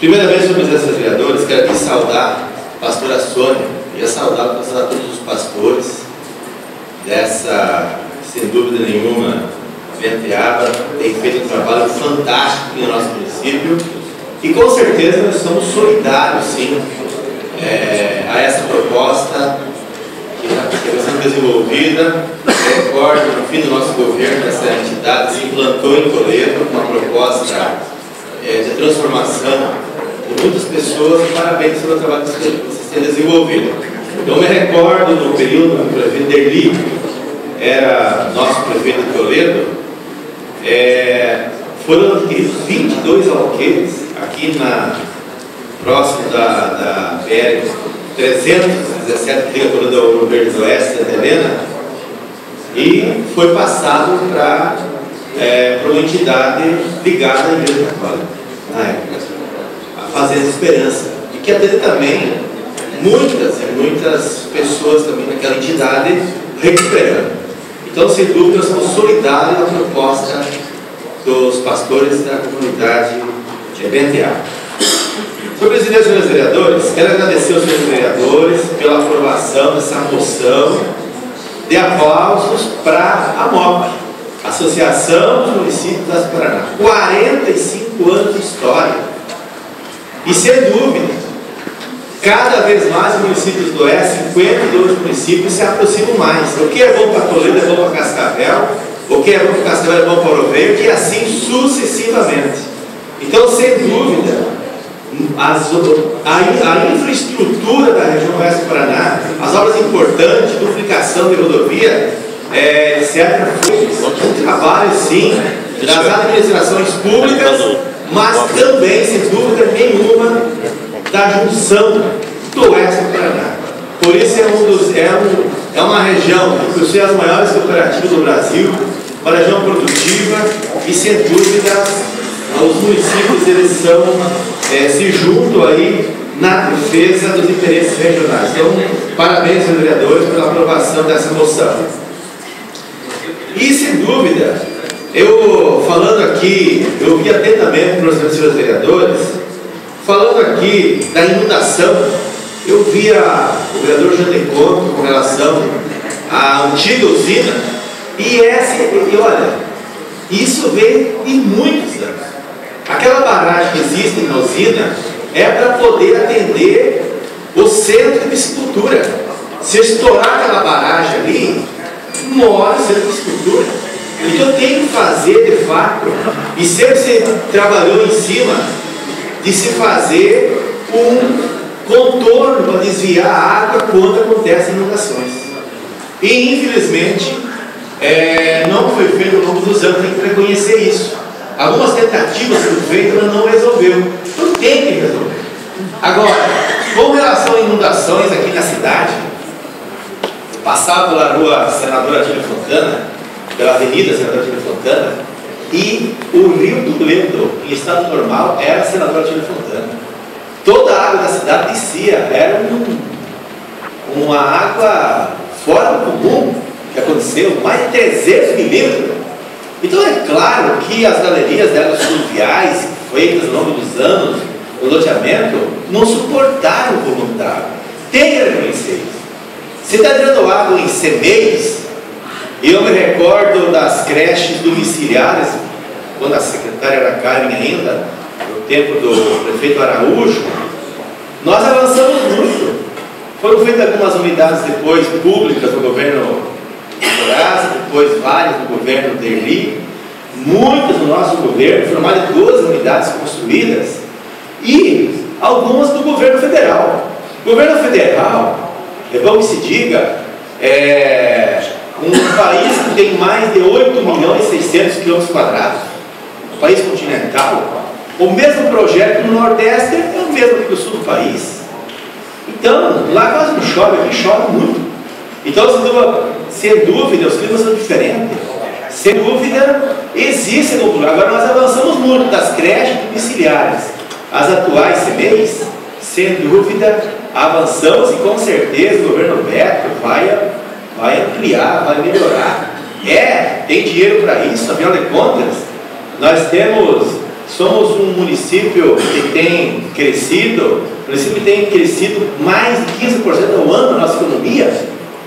Primeiramente, sobre os vereadores, quero aqui saudar a pastora Sônia e saudar todos os pastores dessa, sem dúvida nenhuma, Venteaba, tem feito um trabalho fantástico aqui no nosso município e com certeza nós somos solidários, sim, a essa proposta que está sendo desenvolvida. Recordo, no fim do nosso governo, essa entidade se implantou em Toledo com uma proposta de transformação de muitas pessoas e parabéns pelo trabalho que vocês têm desenvolvido. Eu me recordo no período que o prefeito Derli era nosso prefeito de Toledo, foram adquiridos 22 alqueires aqui próximo da BR 317, que liga Toledo ao Ouro Verde do Oeste, da Helena, e foi passado para uma entidade ligada à Igreja Católica, na época, a Fazenda Esperança, e que atende também muitas pessoas também naquela entidade recuperando. Então, sem dúvida, nós somos solidários à proposta dos pastores da comunidade de Venteaba. Sobre os senhores vereadores, quero agradecer aos senhores vereadores pela aprovação dessa moção de aplausos para a MOP, Associação dos Municípios do Paraná. 45 anos de história. E sem dúvida, cada vez mais os municípios do Oeste, 52 municípios, se aproximam mais. O que é bom para Toledo é bom para Cascavel, o que é bom para Cascavel é bom para Ouro Verde, e assim sucessivamente. Então, sem dúvida, a infraestrutura da região Oeste do Paraná, as obras importantes, duplicação de rodovia, etc., foi um trabalho, sim, das administrações públicas, mas também, sem dúvida nenhuma, da junção do Oeste do Paraná. Por isso é uma região que possui as maiores cooperativas do Brasil, uma região produtiva e, sem dúvida, os municípios eles se juntam aí na defesa dos interesses regionais. Então, parabéns aos vereadores pela aprovação dessa moção. E, sem dúvida, falando aqui, eu ouvi atentamente para os senhores vereadores, falando aqui da inundação, eu via o vereador Jandeconto com relação à antiga usina, e olha, isso veio em muitos anos. Aquela barragem que existe na usina é para poder atender o centro de piscicultura. Se estourar aquela barragem ali, morre o centro de piscicultura. Então tem que fazer de fato, e sempre se trabalhou em cima de se fazer um contorno para desviar a água quando acontecem inundações. E infelizmente não foi feito ao longo dos anos, tem que reconhecer isso. Algumas tentativas foram feitas, mas não resolveu. Então tem que resolver. Agora, com relação a inundações aqui na cidade, passava pela rua Senadora Atílio Fontana, pela Avenida Senadora Atílio Fontana, e o rio Toledo, em estado normal, era a Senadora Atílio Fontana. Toda a água da cidade descia, era uma água fora do comum que aconteceu, mais de 300 milímetros. Então é claro que as galerias de águas fluviais feitas ao longo dos anos, o loteamento, não suportaram o volume da água. Tem que reconhecer isso. Se está tirando água em semeios, eu me recordo das creches domiciliares, quando a secretária era Carmen ainda, no tempo do prefeito Araújo, nós avançamos muito. Foram feitas algumas unidades depois públicas do governo Horácio, depois várias do governo Derli, muitas do nosso governo, foram mais de 12 unidades construídas, e algumas do governo federal. O governo federal, é bom que se diga, um país que tem mais de 8.600.000 km², um país continental, o mesmo projeto no Nordeste é o mesmo que no sul do país. Então, lá quase não chove, aqui chove muito. Então, sem dúvida, os climas são diferentes. Sem dúvida, existe no lugar. Agora nós avançamos muito das creches domiciliares. As atuais CMEIs, sem dúvida, avançamos e com certeza o governo Beto vai ampliar, vai melhorar. Tem dinheiro para isso, afinal de contas, nós temos somos um município que tem crescido, mais de 15% ao ano na nossa economia,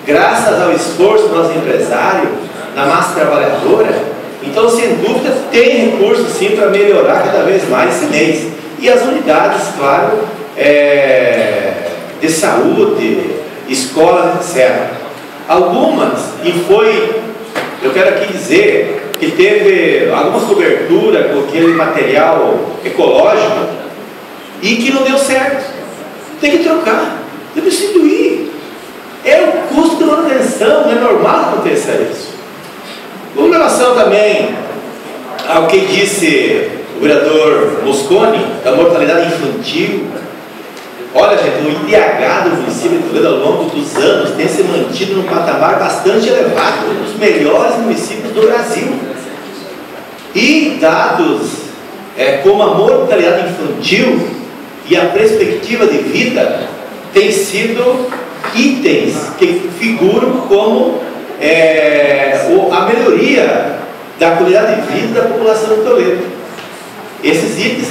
graças ao esforço do nosso empresário, da massa trabalhadora. Então, sem dúvida, tem recursos sim para melhorar cada vez mais esse mês. E as unidades, claro, de saúde, escolas, etc. Algumas, eu quero aqui dizer que teve algumas coberturas com aquele material ecológico e que não deu certo. Tem que trocar, tem que substituir. É o custo de manutenção, não é normal acontecer isso. Com relação também ao que disse o vereador Mosconi, da mortalidade infantil, olha, gente, o IDH do município de Toledo ao longo dos anos tem se mantido num patamar bastante elevado, um dos melhores municípios do Brasil. E dados como a mortalidade infantil e a perspectiva de vida têm sido itens que figuram como a melhoria da qualidade de vida da população de Toledo. Esses itens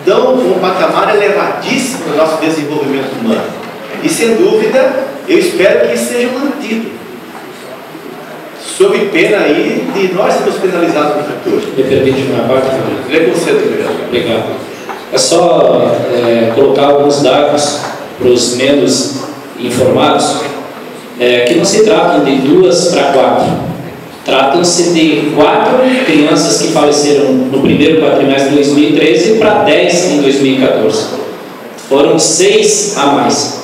dão um patamar elevadíssimo no nosso desenvolvimento humano. E, sem dúvida, eu espero que isso seja mantido, sob pena aí de nós sermos penalizados no futuro. Me permite uma parte, Fabrício? Eu concedo, vereador. Obrigado. É só colocar alguns dados para os menos informados, que não se tratam de 2 para 4. Tratam-se de 4 crianças que faleceram no primeiro quadrimestre de 2013 para 10 em 2014. Foram 6 a mais.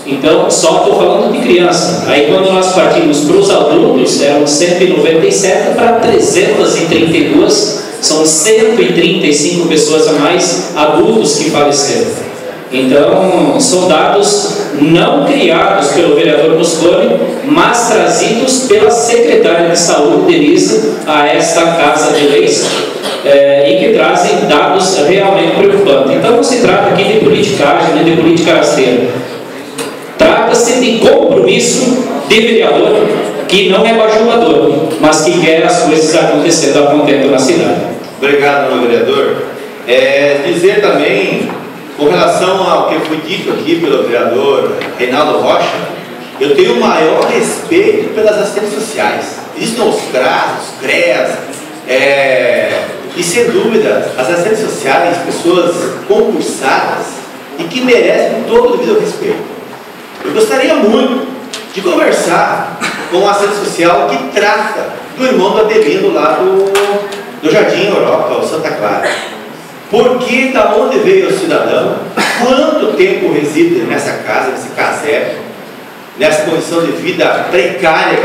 Então, só estou falando de criança. Aí, quando nós partimos para os adultos, eram 197 para 332. São 135 pessoas a mais adultos que faleceram. Então, são dados não criados pelo vereador Mosconi, mas trazidos pela secretária de saúde, Denise, a esta Casa de Leis, e que trazem dados realmente preocupantes. Então, não se trata aqui de politicagem, nem de política rasteira. Trata-se de compromisso de vereador que não é bajulador, mas que quer as coisas acontecendo a contento na cidade. Obrigado, meu vereador. Dizer também, com relação ao que foi dito aqui pelo vereador Reinaldo Rocha, eu tenho o maior respeito pelas assistentes sociais. Existem os CRAS, os CREAS, e sem dúvida, as assistentes sociais, pessoas concursadas e que merecem todo o devido respeito. Eu gostaria muito de conversar com uma assistente social que trata do irmão do Adelino lá do Jardim Europa, o Santa Clara. Porque da onde veio o cidadão, quanto tempo reside nessa casa, nesse casebre, nessa condição de vida precária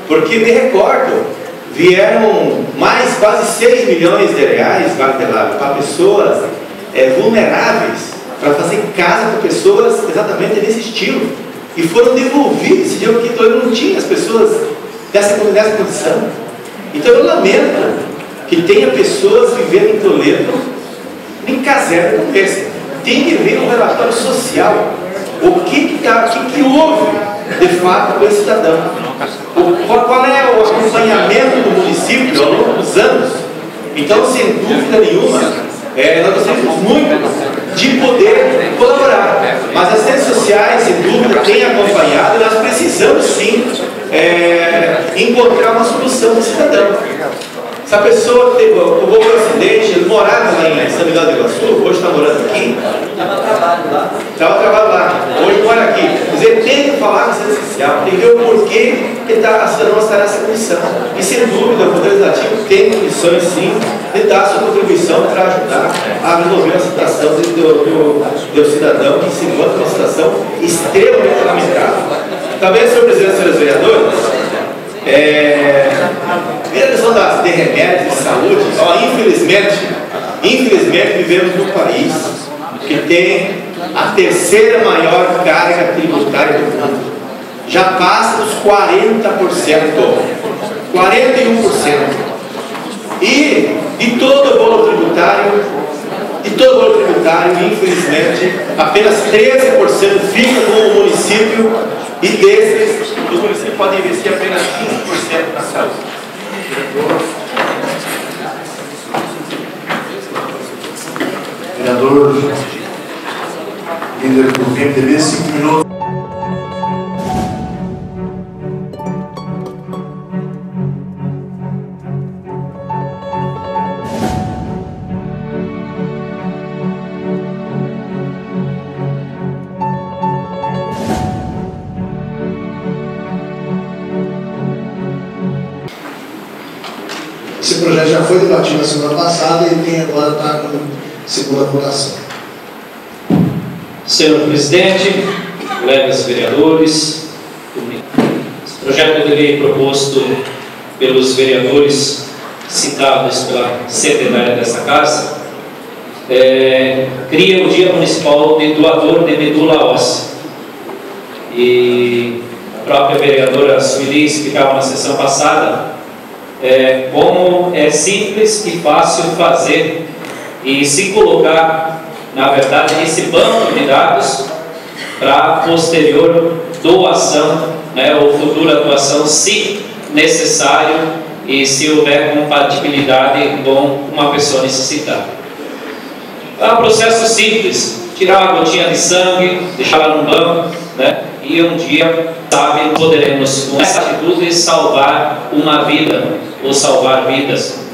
porque me recordo, vieram mais quase 6 milhões de reais para pessoas vulneráveis, para fazer casa para pessoas exatamente nesse estilo, e foram devolvidos esse dinheiro porque Toledo não tinha as pessoas nessa condição. Então eu lamento que tenha pessoas vivendo em Toledo em caserna como esse. Tem que ver um relatório social. O que houve de fato com esse cidadão? Qual é o acompanhamento do município ao longo dos anos? Então, sem dúvida nenhuma, nós gostaríamos muito de poder colaborar. Mas as redes sociais, sem dúvida, têm acompanhado e nós precisamos sim encontrar uma solução para o cidadão. Essa pessoa teve um acidente, ele morava lá em São Miguel do Iguaçu, hoje está morando aqui. Estava trabalhando lá, hoje mora aqui. Quer dizer, tem que falar com a assistência social, tem que ver o porquê que a cidadão está nessa condição. E sem dúvida, o Poder Legislativo tem condições sim de dar sua contribuição para ajudar a resolver a situação do cidadão que se encontra numa situação extremamente lamentável. Talvez, senhor presidente e senhores vereadores, a questão de remédios de saúde, infelizmente vivemos num país que tem a 3ª maior carga tributária do mundo. Já passa dos 40%, 41%. E de todo o bolo tributário, infelizmente, apenas 13% fica com o município, e desses, os municípios podem investir apenas 15% na saúde. Vereador, líder do PMDB, 5 minutos. Esse projeto já foi debatido na semana passada e tem agora está com segunda votação. Senhor presidente, colegas vereadores, esse projeto de lei proposto pelos vereadores citados pela secretária dessa casa cria o Dia Municipal de Doador de Medula Óssea. E a própria vereadora Sueli explicava na sessão passada como é simples e fácil fazer e se colocar, na verdade, nesse banco de dados para posterior doação, ou futura doação, se necessário e se houver compatibilidade com uma pessoa necessitada. É um processo simples: tirar uma gotinha de sangue, deixar ela no banco, e um dia, sabe, poderemos, com essa atitude, salvar uma vida ou salvar vidas.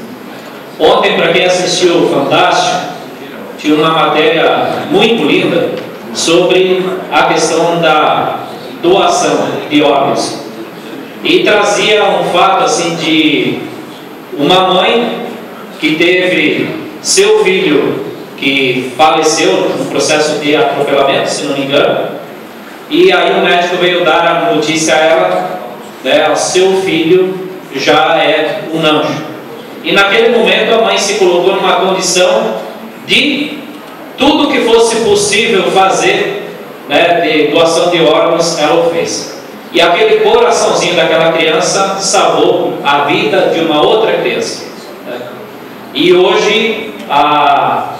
Ontem, para quem assistiu o Fantástico, tinha uma matéria muito linda sobre a questão da doação de órgãos. E trazia um fato assim de uma mãe que teve seu filho que faleceu no processo de atropelamento, se não me engano, e aí o médico veio dar a notícia a ela, seu filho já é um anjo. E naquele momento a mãe se colocou numa condição de tudo que fosse possível fazer, de doação de órgãos, ela o fez. E aquele coraçãozinho daquela criança salvou a vida de uma outra criança. E hoje a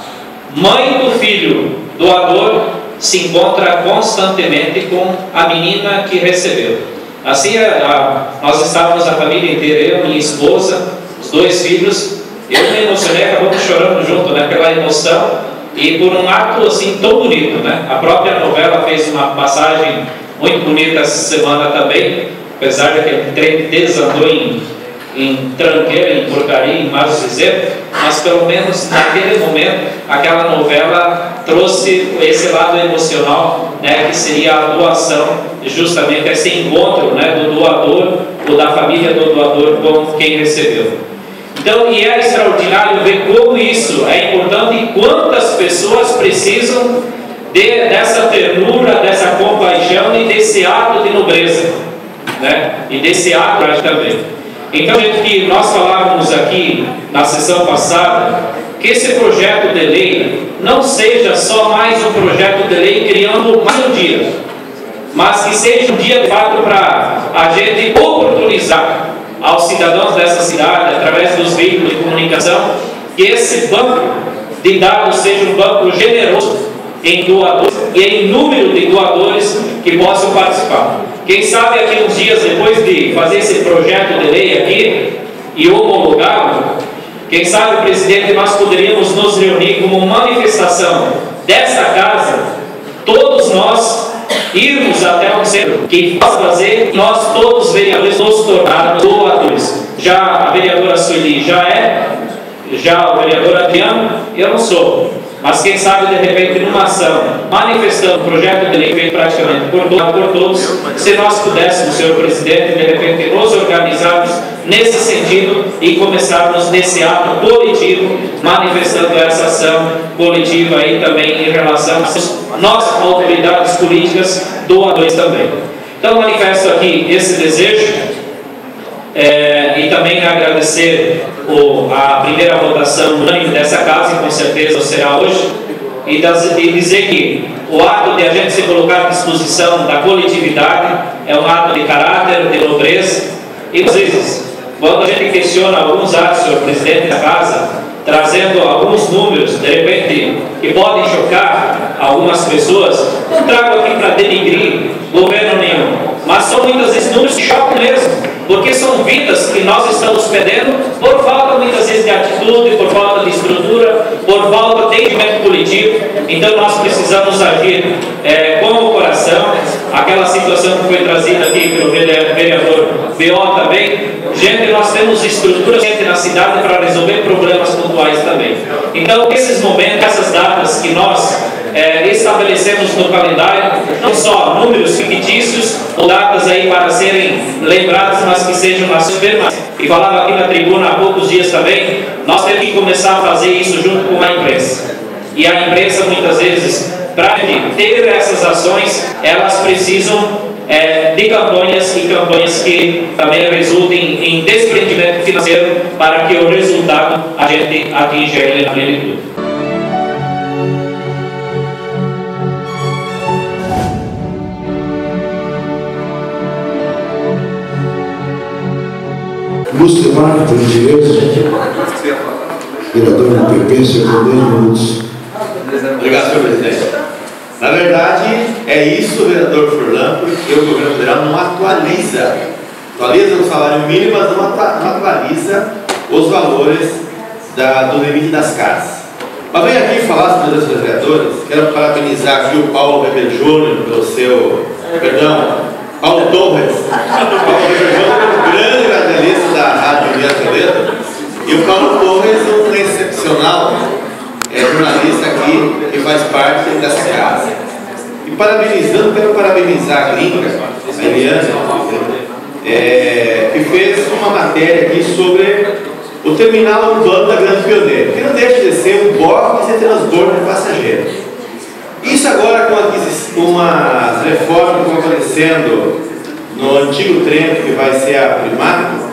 mãe do filho doador se encontra constantemente com a menina que recebeu. Assim, nós estávamos a família inteira, eu, minha esposa, os 2 filhos. Eu me emocionei, acabamos chorando junto, pela emoção e por um ato assim tão bonito, A própria novela fez uma passagem muito bonita essa semana também, apesar de que o trem desandou em tranqueira, em porcaria, em más dizer, mas pelo menos naquele momento aquela novela trouxe esse lado emocional, que seria a doação, justamente esse encontro, do doador ou da família do doador com quem recebeu. Então, e é extraordinário ver como isso é importante e quantas pessoas precisam dessa ternura, dessa compaixão e desse ato de nobreza, e desse ato também. Então, que nós falávamos aqui na sessão passada, que esse projeto de lei não seja só mais um projeto de lei criando mais um dia, mas que seja um dia de fato para a gente oportunizar aos cidadãos dessa cidade, através dos veículos de comunicação, que esse banco de dados seja um banco generoso em doadores e em número de doadores que possam participar. Quem sabe aqui uns dias depois de fazer esse projeto de lei aqui e homologá-lo, quem sabe, presidente, nós poderíamos nos reunir como manifestação desta casa, todos nós irmos até um centro que possa fazer, nós todos vereadores nos tornarmos doadores. Já a vereadora Sueli já o vereador Adriano, eu não sou. Mas quem sabe, de repente, numa ação, manifestando o projeto de lei feito praticamente por todos, se nós pudéssemos, senhor presidente, de repente nos organizarmos nesse sentido e começarmos nesse ato coletivo, manifestando essa ação coletiva aí também em relação às nossas autoridades políticas, doadores também. Então, manifesto aqui esse desejo e também agradecer a primeira votação unânime dessa casa, e com certeza será hoje, e dizer que o ato de a gente se colocar à disposição da coletividade é um ato de caráter, de nobreza, e às vezes, quando a gente questiona alguns atos, senhor presidente da casa, trazendo alguns números, de repente, que podem chocar algumas pessoas, não trago aqui para denigrir governo nenhum, mas são muitas vezes números que chocam mesmo, porque são vidas que nós estamos perdendo por falta muitas vezes de atitude, por falta de estrutura, por Paulo tem movimento político, então nós precisamos agir com o coração. Aquela situação que foi trazida aqui pelo vereador BO também. Gente, nós temos estrutura na cidade para resolver problemas pontuais também. Então, esses momentos, essas datas que nós estabelecemos no calendário, não só números fictícios ou datas aí para serem lembradas, mas que sejam nações permanentes. E falava aqui na tribuna há poucos dias também, nós temos que começar a fazer isso junto com a imprensa. E a imprensa, muitas vezes, para ter essas ações, elas precisam de campanhas, e campanhas que também resultem em desprendimento financeiro para que o resultado a gente atinja ele na plenitude. Lúcio Marco, por gentileza. Vereador do PP, senhor, 2 minutos. Obrigado, senhor presidente. Na verdade, é isso, vereador Furlan, porque o governo federal não atualiza o salário mínimo, mas não atualiza os valores do limite das casas. Mas venho aqui falar, senhores vereadores, quero parabenizar aqui o Paulo Weber Júnior pelo seu, Paulo Torres. Paulo Weber Júnior é um grande radialista da Rádio Via Toledo, e o Paulo Torres é um excepcional jornalista aqui que faz parte dessa casa. E quero parabenizar a gringa, a Eliana, que fez uma matéria aqui sobre o terminal urbano da Grande Pioneira, que não deixa de ser um box de transporte de passageiros. Isso agora com as reformas que estão acontecendo no antigo trem, que vai ser a Primato,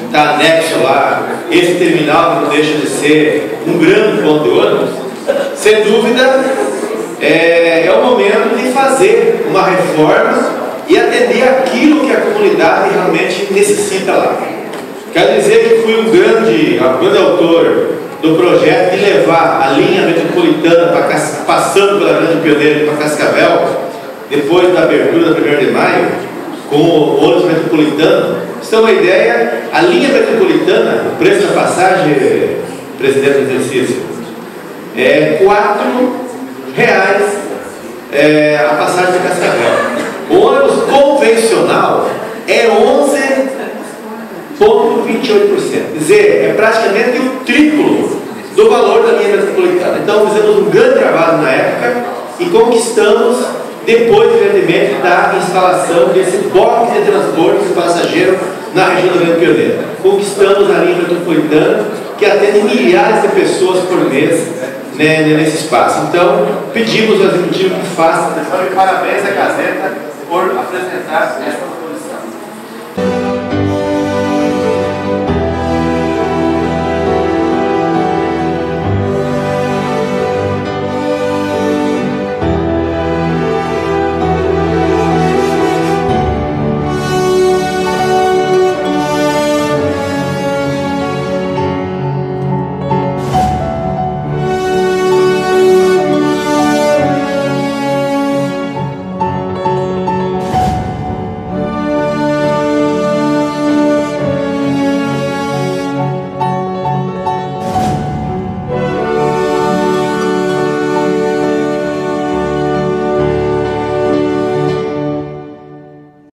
está anexo lá, esse terminal que não deixa de ser um grande ponto de ônibus, sem dúvida é o momento de fazer uma reforma e atender aquilo que a comunidade realmente necessita lá. Quero dizer que fui um grande autor do projeto de levar a linha metropolitana passando pela Grande Pioneira para Cascavel, depois da abertura da 1º de maio, com o ônibus metropolitano. Pra você ter uma ideia, a linha metropolitana, o preço da passagem, presidente do exercício, é R$4 a passagem de Cascavel. O ônibus convencional é 11,28%. Quer dizer, é praticamente o triplo do valor da linha metropolitana. Então, fizemos um grande trabalho na época e conquistamos, depois, evidentemente, da instalação desse box de transporte de passageiro na região da Grande Pioneira. Conquistamos a linha metropolitana, que atende milhares de pessoas por mês nesse espaço. Então, pedimos ao Executivo que faça. Parabéns à Gazeta por apresentar essa